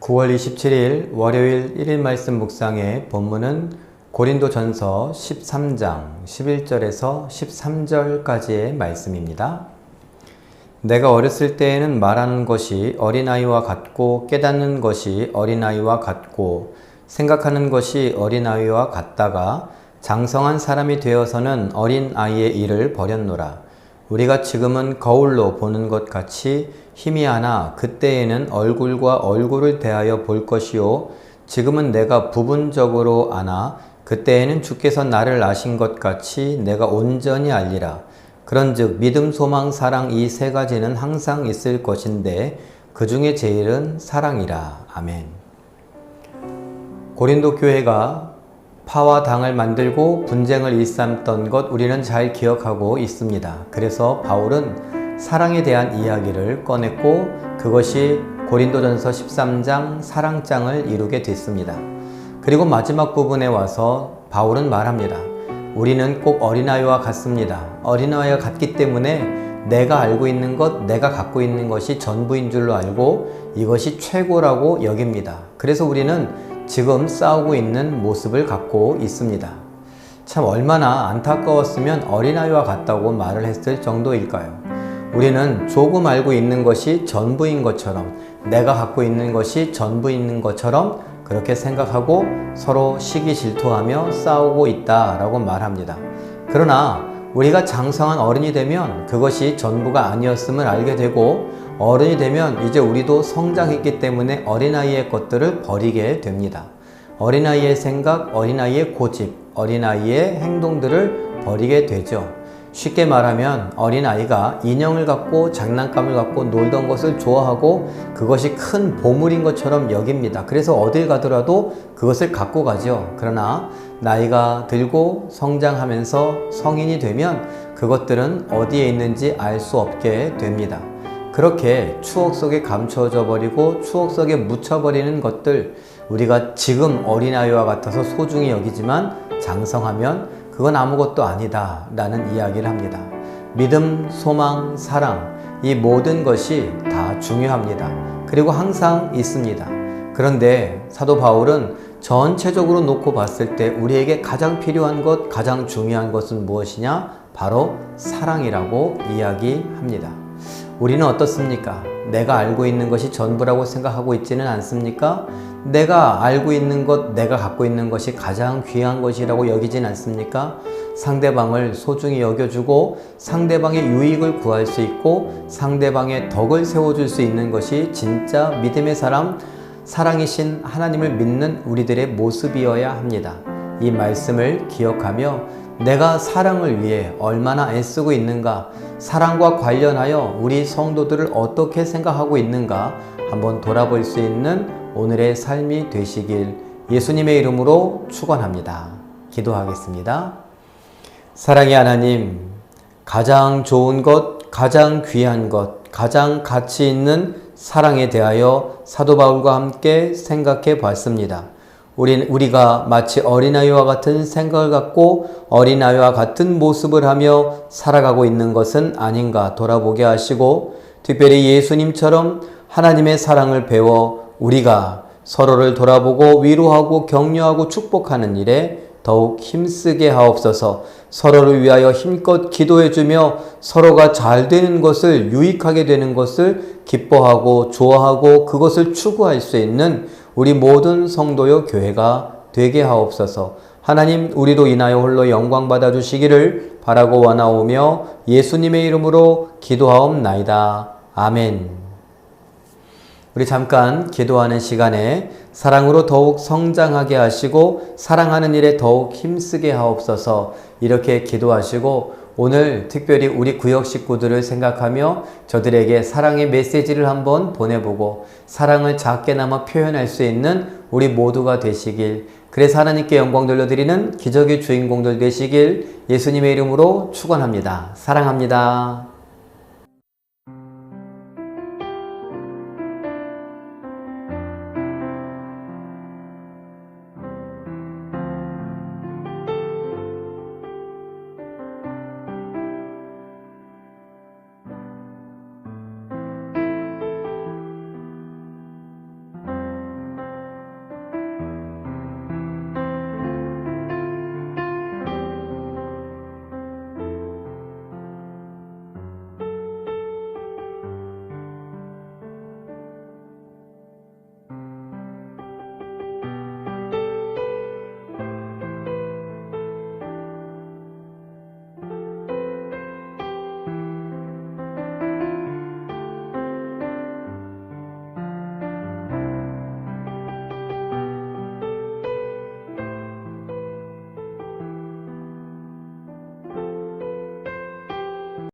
9월 27일 월요일 1일 말씀 묵상의 본문은 고린도전서 13장 11절에서 13절까지의 말씀입니다. 내가 어렸을 때에는 말하는 것이 어린아이와 같고 깨닫는 것이 어린아이와 같고 생각하는 것이 어린아이와 같다가 장성한 사람이 되어서는 어린아이의 일을 버렸노라. 우리가 지금은 거울로 보는 것 같이 희미하나 그때에는 얼굴과 얼굴을 대하여 볼 것이요 지금은 내가 부분적으로 아나 그때에는 주께서 나를 아신 것 같이 내가 온전히 알리라. 그런즉 믿음, 소망, 사랑 이 세 가지는 항상 있을 것인데 그 중에 제일은 사랑이라. 아멘. 고린도 교회가 파와 당을 만들고 분쟁을 일삼던 것 우리는 잘 기억하고 있습니다. 그래서 바울은 사랑에 대한 이야기를 꺼냈고 그것이 고린도전서 13장 사랑장을 이루게 됐습니다. 그리고 마지막 부분에 와서 바울은 말합니다. 우리는 꼭 어린아이와 같습니다. 어린아이와 같기 때문에 내가 알고 있는 것, 내가 갖고 있는 것이 전부인 줄로 알고 이것이 최고라고 여깁니다. 그래서 우리는 지금 싸우고 있는 모습을 갖고 있습니다. 참 얼마나 안타까웠으면 어린아이와 같다고 말을 했을 정도일까요? 우리는 조금 알고 있는 것이 전부인 것처럼, 내가 갖고 있는 것이 전부인 것처럼 그렇게 생각하고 서로 시기 질투하며 싸우고 있다라고 말합니다. 그러나 우리가 장성한 어른이 되면 그것이 전부가 아니었음을 알게 되고 어른이 되면 이제 우리도 성장했기 때문에 어린아이의 것들을 버리게 됩니다. 어린아이의 생각, 어린아이의 고집, 어린아이의 행동들을 버리게 되죠. 쉽게 말하면 어린아이가 인형을 갖고 장난감을 갖고 놀던 것을 좋아하고 그것이 큰 보물인 것처럼 여깁니다. 그래서 어딜 가더라도 그것을 갖고 가죠. 그러나 나이가 들고 성장하면서 성인이 되면 그것들은 어디에 있는지 알 수 없게 됩니다. 그렇게 추억 속에 감춰져 버리고 추억 속에 묻혀버리는 것들 우리가 지금 어린아이와 같아서 소중히 여기지만 장성하면 그건 아무것도 아니다 라는 이야기를 합니다. 믿음, 소망, 사랑 이 모든 것이 다 중요합니다. 그리고 항상 있습니다. 그런데 사도 바울은 전체적으로 놓고 봤을 때 우리에게 가장 필요한 것, 가장 중요한 것은 무엇이냐? 바로 사랑이라고 이야기합니다. 우리는 어떻습니까? 내가 알고 있는 것이 전부라고 생각하고 있지는 않습니까? 내가 알고 있는 것, 내가 갖고 있는 것이 가장 귀한 것이라고 여기진 않습니까? 상대방을 소중히 여겨주고 상대방의 유익을 구할 수 있고 상대방의 덕을 세워줄 수 있는 것이 진짜 믿음의 사람, 사랑이신 하나님을 믿는 우리들의 모습이어야 합니다. 이 말씀을 기억하며 내가 사랑을 위해 얼마나 애쓰고 있는가, 사랑과 관련하여 우리 성도들을 어떻게 생각하고 있는가 한번 돌아볼 수 있는 오늘의 삶이 되시길 예수님의 이름으로 축원합니다. 기도하겠습니다. 사랑의 하나님, 가장 좋은 것, 가장 귀한 것, 가장 가치 있는 사랑에 대하여 사도 바울과 함께 생각해 봤습니다. 우리가 마치 어린아이와 같은 생각을 갖고 어린아이와 같은 모습을 하며 살아가고 있는 것은 아닌가 돌아보게 하시고 특별히 예수님처럼 하나님의 사랑을 배워 우리가 서로를 돌아보고 위로하고 격려하고 축복하는 일에 더욱 힘쓰게 하옵소서. 서로를 위하여 힘껏 기도해주며 서로가 잘 되는 것을 유익하게 되는 것을 기뻐하고 좋아하고 그것을 추구할 수 있는 우리 모든 성도요 교회가 되게 하옵소서. 하나님 우리도 인하여 홀로 영광 받아주시기를 바라고 원하오며 예수님의 이름으로 기도하옵나이다. 아멘. 우리 잠깐 기도하는 시간에 사랑으로 더욱 성장하게 하시고 사랑하는 일에 더욱 힘쓰게 하옵소서. 이렇게 기도하시고 오늘 특별히 우리 구역 식구들을 생각하며 저들에게 사랑의 메시지를 한번 보내보고 사랑을 작게나마 표현할 수 있는 우리 모두가 되시길, 그래서 하나님께 영광 돌려드리는 기적의 주인공들 되시길 예수님의 이름으로 축원합니다. 사랑합니다.